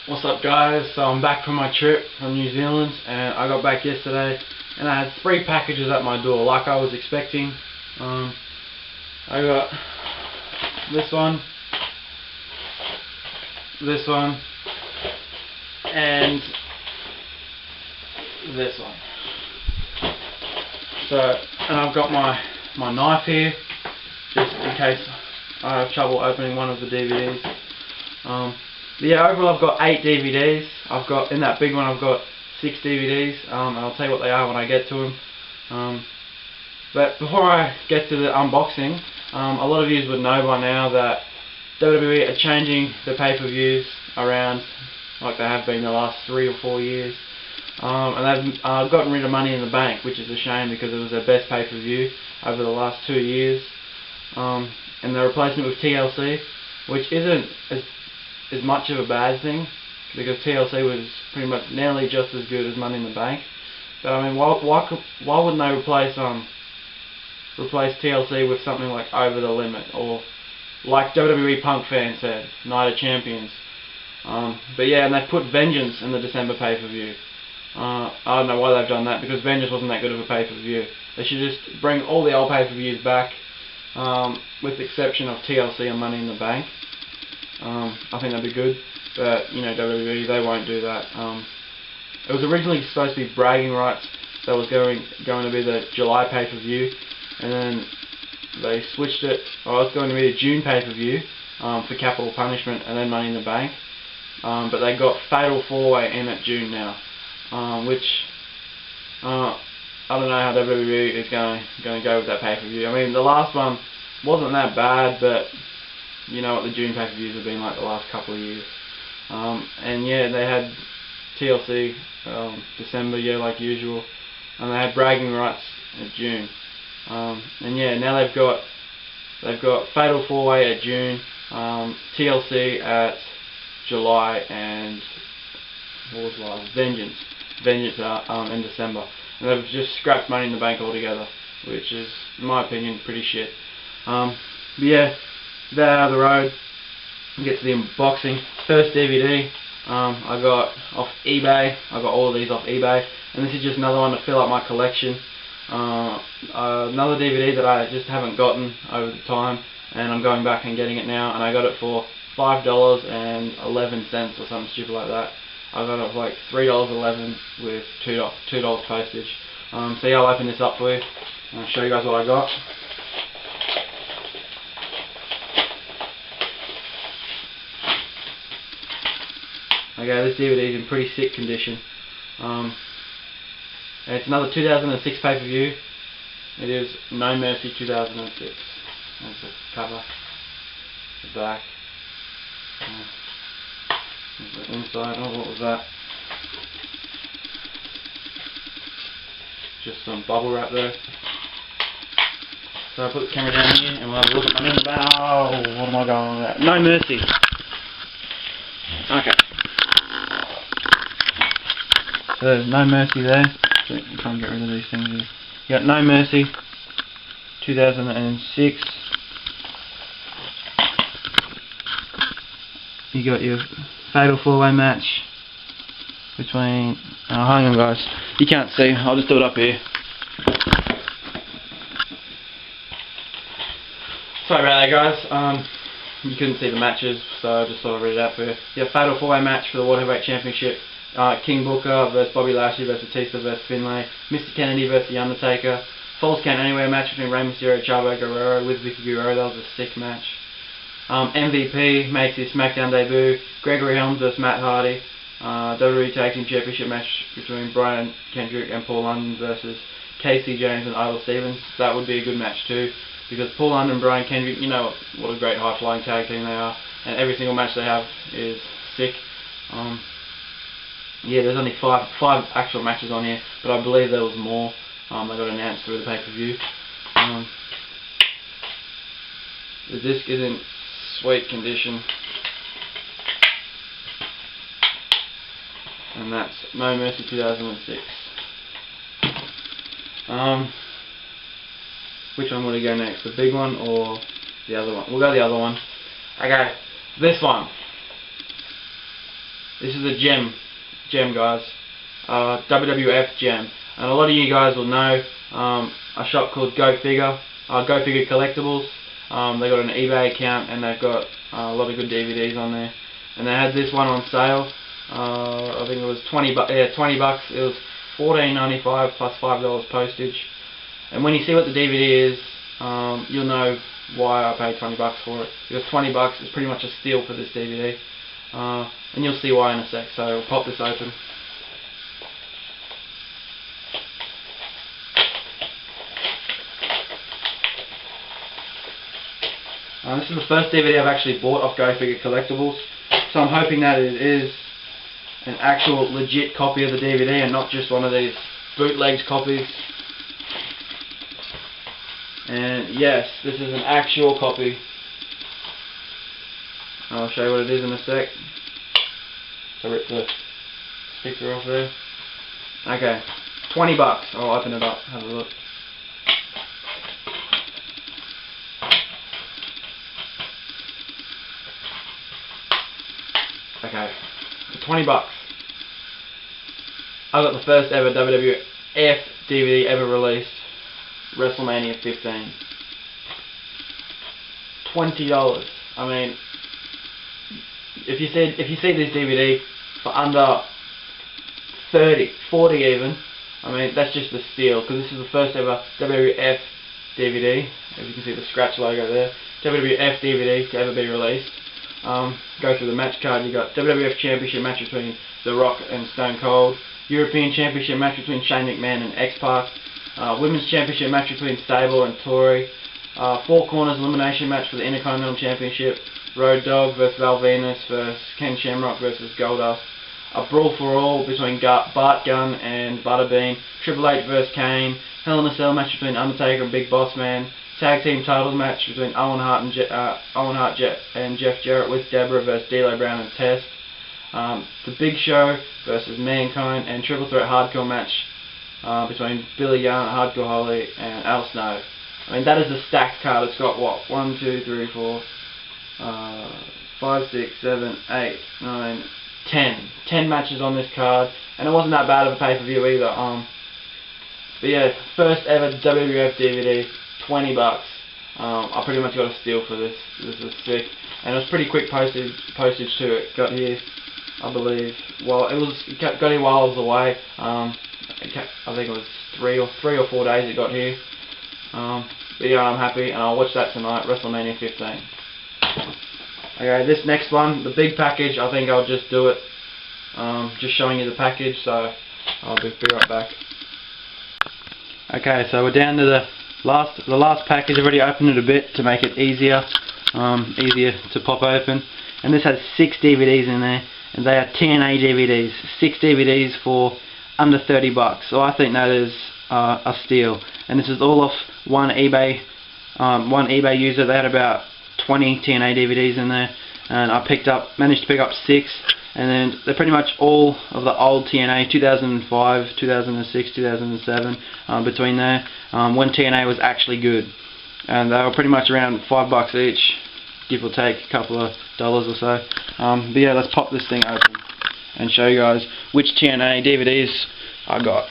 What's up, guys? So I'm back from my trip from New Zealand, and I got back yesterday and I had 3 packages at my door like I was expecting. I got this one, and this one. So, and I've got my knife here just in case I have trouble opening one of the DVDs. But yeah, overall I've got 8 DVDs. I've got, in that big one I've got 6 DVDs, and I'll tell you what they are when I get to them. But before I get to the unboxing, a lot of you would know by now that WWE are changing the pay-per-views around like they have been the last 3 or 4 years. And they've gotten rid of Money in the Bank, which is a shame because it was their best pay-per-view over the last 2 years. And they're replacing it with TLC, which isn't as much of a bad thing, because TLC was pretty much nearly just as good as Money in the Bank. But I mean, why wouldn't they replace TLC with something like Over the Limit, or like WWE Punk fan said, Night of Champions? But yeah, and they put Vengeance in the December pay-per-view. I don't know why they've done that, because Vengeance wasn't that good of a pay-per-view. They should just bring all the old pay-per-views back, with the exception of TLC and Money in the Bank. I think that'd be good, but you know, WWE, they won't do that. It was originally supposed to be Bragging Rights that was going to be the July pay-per-view, and then they switched it. It's going to be a June pay-per-view for Capital Punishment, and then Money in the Bank. But they got Fatal 4-Way in at June now, which I don't know how WWE is going to go with that pay-per-view. I mean, the last one wasn't that bad, but you know what the June pay-per-views have been like the last couple of years. And yeah, they had TLC December, yeah, like usual, and they had Bragging Rights in June. And yeah, now they've got Fatal 4-Way at June, TLC at July, and what was last? Vengeance in December. And they've just scrapped Money in the Bank altogether, which is, in my opinion, pretty shit. But yeah, that out of the road, get to the unboxing. First DVD I got off eBay. I got all of these off eBay, and this is just another one to fill up my collection. Another DVD that I just haven't gotten over the time, and I'm going back and getting it now, and I got it for $5.11 or something stupid like that. I got it for like $3.11 with $2 postage. So yeah, I'll open this up for you and I'll show you guys what I got. Okay, this DVD is in pretty sick condition. And it's another 2006 pay-per-view. It is No Mercy 2006. That's the cover, the back, the inside. Oh, what was that? Just some bubble wrap there. So I'll put the camera down here and we'll have a look at my name. Oh, what am I going on with that? No Mercy. Okay. So there's No Mercy there. So I'm trying to get rid of these things here. You got No Mercy 2006. You got your Fatal 4-Way match between... Oh, hang on guys, you can't see, I'll just do it up here. Sorry about that guys, you couldn't see the matches, so I just thought I'd read it out for you. Yeah, Fatal 4-Way match for the World Heavyweight Championship. King Booker versus Bobby Lashley versus Batista versus Finlay. Mr. Kennedy versus The Undertaker. Falls Count Anywhere match between Rey Mysterio and Chavo Guerrero with Vicky Guerrero. That was a sick match. MVP makes his SmackDown debut. Gregory Helms versus Matt Hardy. WWE Tag Team Championship match between Brian Kendrick and Paul London versus Casey James and Idol Stevens. That would be a good match too, because Paul London and Brian Kendrick, you know what a great high flying tag team they are, and every single match they have is sick. Yeah, there's only five actual matches on here, but I believe there was more. They got announced through the pay-per-view. The disc is in sweet condition, and that's No Mercy 2006. Which one would I go next? The big one or the other one? We'll go the other one. Okay, this one. This is a gem guys, WWF gem, and a lot of you guys will know a shop called Go Figure Collectibles. They got an eBay account and they've got a lot of good DVDs on there, and they had this one on sale. I think it was 20 bucks. It was $14.95 plus $5 postage. And when you see what the DVD is, you'll know why I paid 20 bucks for it. Because 20 bucks is pretty much a steal for this DVD. And you'll see why in a sec. So I'll pop this open. This is the first DVD I've actually bought off Go Figure Collectibles. So I'm hoping that it is an actual legit copy of the DVD and not just one of these bootlegged copies. And yes, this is an actual copy. I'll show you what it is in a sec. So rip the sticker off there. Okay, 20 bucks. I'll open it up, have a look. Okay, for 20 bucks, I got the first ever WWF DVD ever released, WrestleMania 15. $20. I mean, if you see this DVD for under 30, 40 even, I mean that's just a steal, because this is the first ever WWF DVD. As you can see the scratch logo there, WWF DVD to ever be released. Go through the match card. You got WWF Championship match between The Rock and Stone Cold, European Championship match between Shane McMahon and X-Pac, Women's Championship match between Sable and Tori, Four Corners elimination match for the Intercontinental Championship, Road Dogg versus Val Venus versus Ken Shamrock versus Goldust, a Brawl for All between Bart Gunn and Butterbean, Triple H versus Kane, Hell in a Cell match between Undertaker and Big Boss Man, Tag Team Titles match between Owen Hart and Jeff Jarrett with Deborah versus D'Lo Brown and Test, The Big Show versus Mankind, and Triple Threat Hardcore match between Billy Gunn, Hardcore Holly, and Al Snow. I mean, that is a stacked card. It's got what? 1, 2, 3, 4, 5, 6, 7, 8, 9, 10. 10 matches on this card, and it wasn't that bad of a pay-per-view either. But yeah, first ever WWF DVD, 20 bucks. I pretty much got a steal for this. This is sick, and it was pretty quick postage too. It got here, I believe. Well, it got here while I was away. I think it was three or 4 days it got here. But yeah, I'm happy, and I'll watch that tonight. WrestleMania 15. Okay, this next one, the big package. I think I'll just do it. Just showing you the package. So I'll be right back. Okay, so we're down to the last package. I've already opened it a bit to make it easier to pop open. And this has 6 DVDs in there, and they are TNA DVDs. 6 DVDs for under 30 bucks. So I think that is a steal. And this is all off one eBay user. They had about 20 TNA DVDs in there, and I managed to pick up 6. And then they're pretty much all of the old TNA, 2005, 2006, 2007, between there, when TNA was actually good. And they were pretty much around $5 each, give or take a couple of dollars or so. But yeah, let's pop this thing open and show you guys which TNA DVDs I got.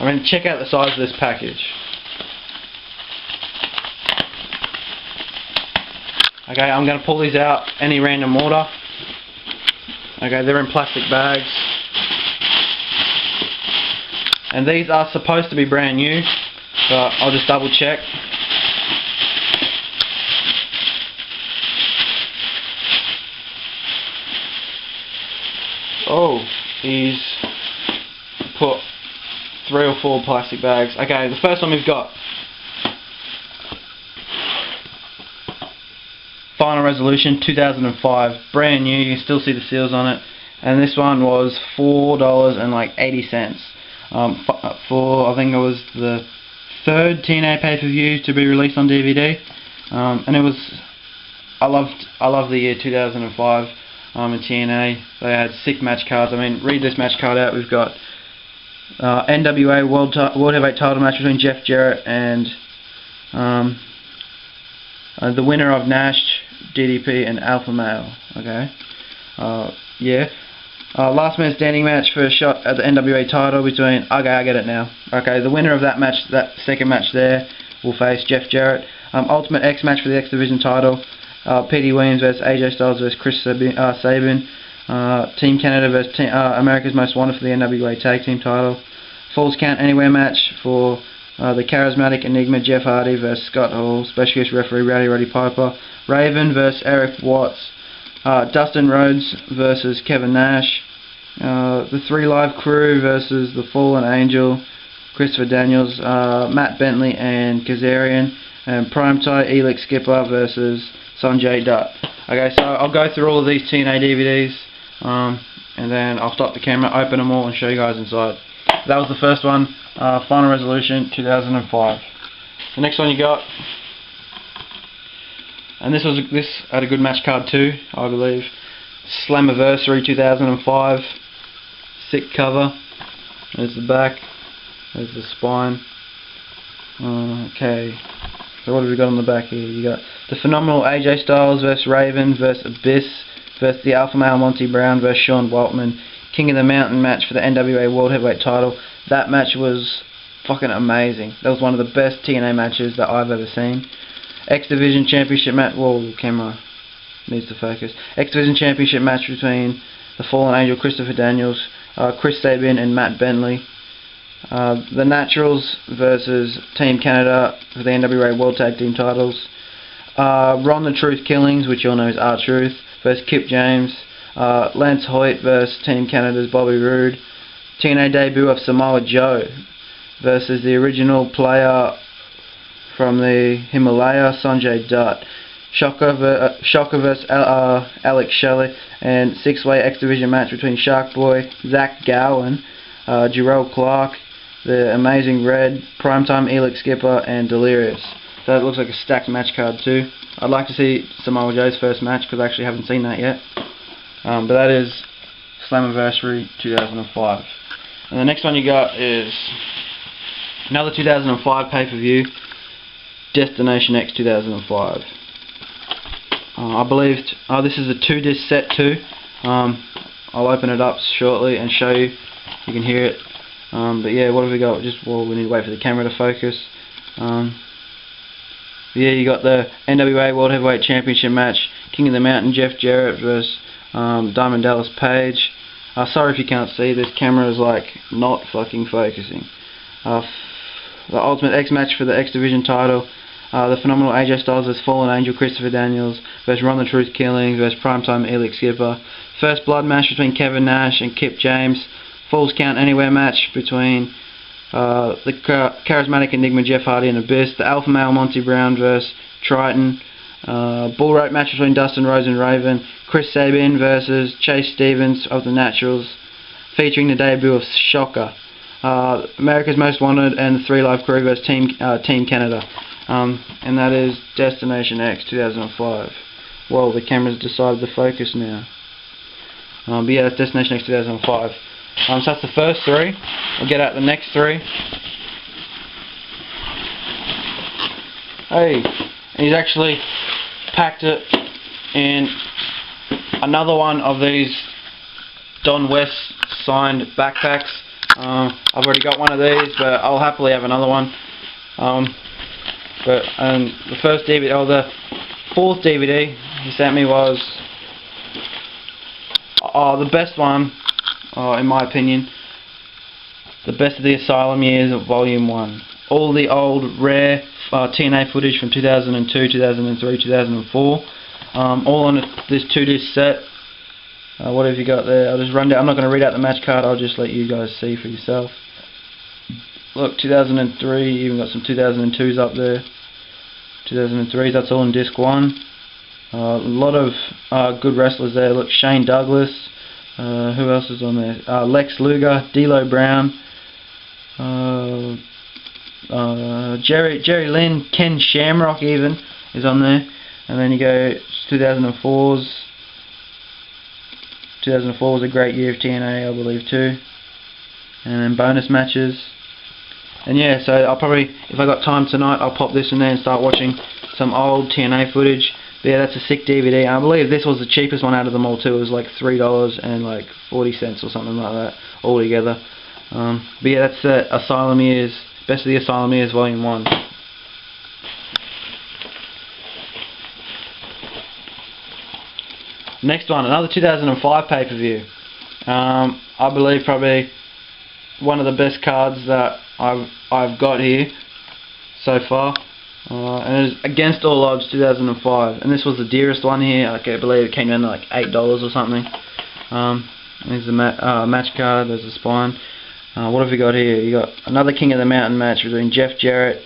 I mean, check out the size of this package. Okay, I'm going to pull these out any random order. Okay, they're in plastic bags. And these are supposed to be brand new, so I'll just double check. Oh, he's put 3 or 4 plastic bags. Okay, the first one we've got Final Resolution 2005, brand new. You can still see the seals on it, and this one was $4.80 for, I think it was the 3rd TNA pay-per-view to be released on DVD, and it was, I love the year 2005 in TNA. They had 6 match cards. I mean, read this match card out. We've got NWA World Heavyweight Title match between Jeff Jarrett and the winner of Nash, DDP, and Alpha Male. Okay. Yeah. Last man standing match for a shot at the NWA title between. Okay, I get it now. Okay, the winner of that match, that second match there, will face Jeff Jarrett. Ultimate X match for the X Division title. Petey Williams versus AJ Styles versus Chris Sabin. Team Canada versus America's Most Wanted for the NWA Tag Team title. Falls Count Anywhere match for the Charismatic Enigma Jeff Hardy versus Scott Hall. Special guest referee Rowdy Roddy Piper. Raven versus Eric Watts. Dustin Rhodes versus Kevin Nash. The 3 Live Crew versus the Fallen Angel, Christopher Daniels, Matt Bentley and Kazarian. And Primetime Elix Skipper versus Sanjay Dutt. Okay, so I'll go through all of these TNA DVDs, and then I'll stop the camera, open them all, and show you guys inside. That was the first one, Final Resolution 2005. The next one you got, and this had a good match card too, I believe. Slammiversary 2005. Sick cover. There's the back. There's the spine. Okay. So what have we got on the back here? You got the phenomenal AJ Styles versus Raven versus Abyss versus the Alpha Male Monty Brown versus Sean Waltman. King of the Mountain match for the NWA World Heavyweight title. That match was fucking amazing. That was one of the best TNA matches that I've ever seen. X Division Championship match. Whoa, camera needs to focus. X Division Championship match between the Fallen Angel Christopher Daniels, Chris Sabin and Matt Bentley. The Naturals versus Team Canada for the NWA World Tag Team titles. Ron the Truth Killings, which you all know is R-Truth, versus Kip James. Lance Hoyt versus Team Canada's Bobby Roode. TNA debut of Samoa Joe versus the original player from the Himalaya, Sanjay Dutt. Shocker vs. Alex Shelley, and 6-way X Division match between Shark Boy, Zach Gowen, Jarrell Clark, the Amazing Red, Primetime Elix Skipper, and Delirious. So it looks like a stacked match card too. I'd like to see Samoa Joe's first match because I actually haven't seen that yet. But that is Slammiversary 2005. And the next one you got is another 2005 pay-per-view, Destination X 2005. I believe this is a 2-disc set too. I'll open it up shortly and show you. You can hear it. But yeah, what have we got? We need to wait for the camera to focus. Yeah, you got the NWA World Heavyweight Championship match, King of the Mountain Jeff Jarrett versus Diamond Dallas Page. Sorry if you can't see, this camera is like not fucking focusing. The Ultimate X match for the X Division title. The phenomenal AJ Styles versus Fallen Angel Christopher Daniels versus Ron the Truth Killings versus Primetime Elix Skipper. First blood match between Kevin Nash and Kip James. Falls Count Anywhere match between the Charismatic Enigma Jeff Hardy and Abyss. The Alpha Male Monty Brown versus Triton. Bull rope match between Dustin Rhodes and Raven. Chris Sabin versus Chase Stevens of the Naturals, featuring the debut of Shocker. America's Most Wanted and the 3 Live Crew versus Team Canada. And that is Destination X 2005. Well, the camera's decided to focus now. But yeah, that's Destination X 2005. So that's the first 3. We'll get out the next 3. Hey, he's actually packed it in another one of these Don West signed backpacks. I've already got one of these, but I'll happily have another one. But the first DVD, or the 4th DVD he sent me was the best one, in my opinion. The Best of the Asylum Years of Volume 1. All the old rare TNA footage from 2002, 2003, 2004. All on this 2-disc set. What have you got there? I'll just run down. I'm not going to read out the match card. I'll just let you guys see for yourself. Look, 2003. Even got some 2002s up there. 2003s. That's all in disc 1. A lot of good wrestlers there. Look, Shane Douglas. Who else is on there? Lex Luger, D'Lo Brown, Jerry Lynn, Ken Shamrock even is on there. And then you go 2004's. 2004 was a great year of TNA, I believe too. And then bonus matches. And yeah, so I'll probably, if I got time tonight, I'll pop this in there and start watching some old TNA footage. But yeah, that's a sick DVD. I believe this was the cheapest one out of them all too. It was like $3 and like 40 cents or something like that altogether. But yeah, that's Asylum Years, Best of the Asylum Years Volume 1. Next one, another 2005 pay-per-view. I believe probably one of the best cards that I've got here so far. And it is Against All Odds 2005, and this was the dearest one here. I believe it came down to like $8 or something. There's the match card. There's the spine. What have we got here? You got another King of the Mountain match between Jeff Jarrett,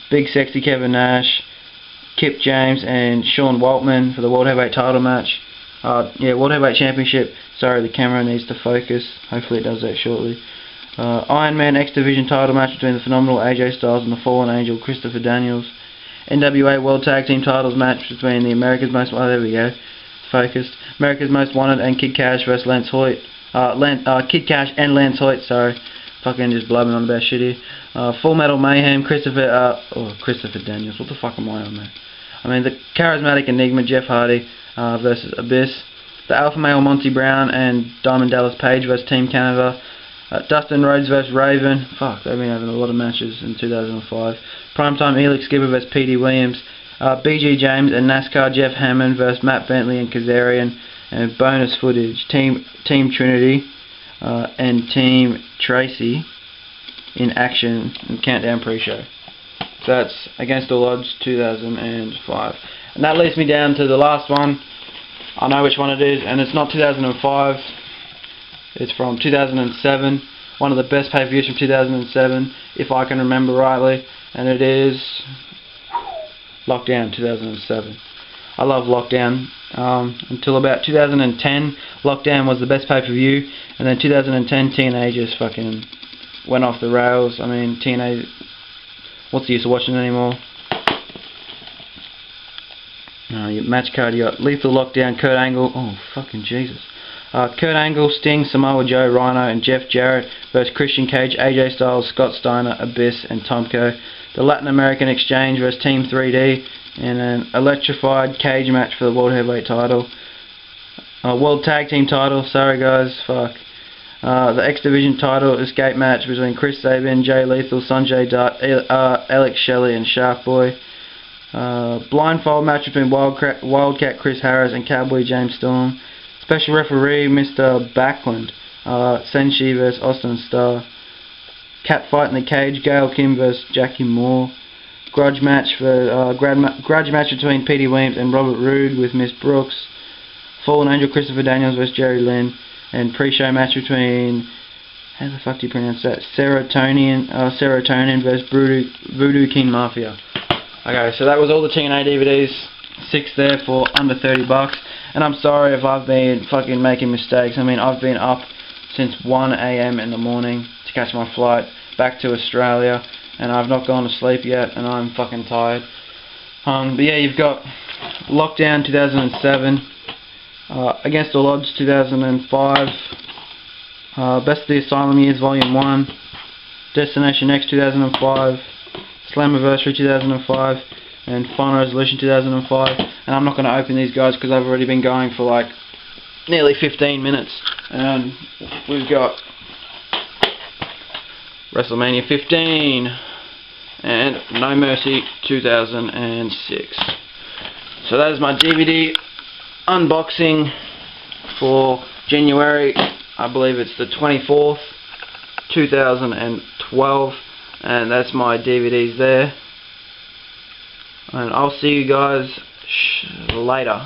Big Sexy Kevin Nash, Kip James, and Sean Waltman for the World Heavyweight title match. World Heavyweight Championship. Sorry, the camera needs to focus. Hopefully it does that shortly. Iron Man X Division title match between the phenomenal AJ Styles and the Fallen Angel Christopher Daniels. NWA World Tag Team titles match between the America's Most Wanted and Kid Cash versus Lance Hoyt. Kid Cash and Lance Hoyt. Sorry, fucking just blabbing on about shit here. Full Metal Mayhem Christopher Daniels. What the fuck am I on, man? I mean the charismatic Enigma Jeff Hardy versus Abyss. The Alpha Male Monty Brown and Diamond Dallas Page versus Team Canada. Dustin Rhodes vs Raven. Fuck, they've been having a lot of matches in 2005. Primetime Elix Skipper vs P.D. Williams. BG James and NASCAR Jeff Hammond vs Matt Bentley and Kazarian. And bonus footage, Team Trinity and Team Tracy in action in Countdown pre-show. So that's Against All Odds 2005. And that leads me down to the last one. I know which one it is, and it's not 2005. It's from 2007, one of the best pay-per-views from 2007, if I can remember rightly, and it is Lockdown 2007. I love Lockdown. Until about 2010, Lockdown was the best pay-per-view, and then 2010 TNA just fucking went off the rails. I mean, TNA, what's the use of watching it anymore? Your match card, you got Lethal Lockdown, Kurt Angle, oh fucking Jesus. Kurt Angle, Sting, Samoa Joe, Rhino, and Jeff Jarrett versus Christian Cage, AJ Styles, Scott Steiner, Abyss, and Tomko. The Latin American Exchange versus Team 3D, and an electrified cage match for the World Heavyweight title. World Tag Team title, sorry guys, fuck. The X Division title escape match between Chris Sabin, Jay Lethal, Sanjay Dutt, Alex Shelley, and Shark Boy. Blindfold match between Wildcat Chris Harris and Cowboy James Storm. Special referee Mr. Backlund. Senshi vs Austin Starr. Cat fight in the cage, Gail Kim vs Jackie Moore. Grudge match between P.D. Williams and Robert Roode with Miss Brooks. Fallen Angel Christopher Daniels vs Jerry Lynn. And pre-show match between, how the fuck do you pronounce that? Serotonin vs Voodoo King Mafia. Okay, so that was all the TNA DVDs. 6 there for under $30. And I'm sorry if I've been fucking making mistakes. I mean, I've been up since 1 AM in the morning to catch my flight back to Australia, and I've not gone to sleep yet, and I'm fucking tired. But yeah, you've got Lockdown 2007, Against All Odds 2005, Best of the Asylum Years Volume 1, Destination X 2005, Slammiversary 2005, and Final Resolution 2005. And I'm not going to open these guys because I've already been going for like nearly 15 minutes. And we've got WrestleMania 15 and No Mercy 2006. So that is my DVD unboxing for January, I believe it's the 24th, 2012, and that's my DVDs there. And I'll see you guys later.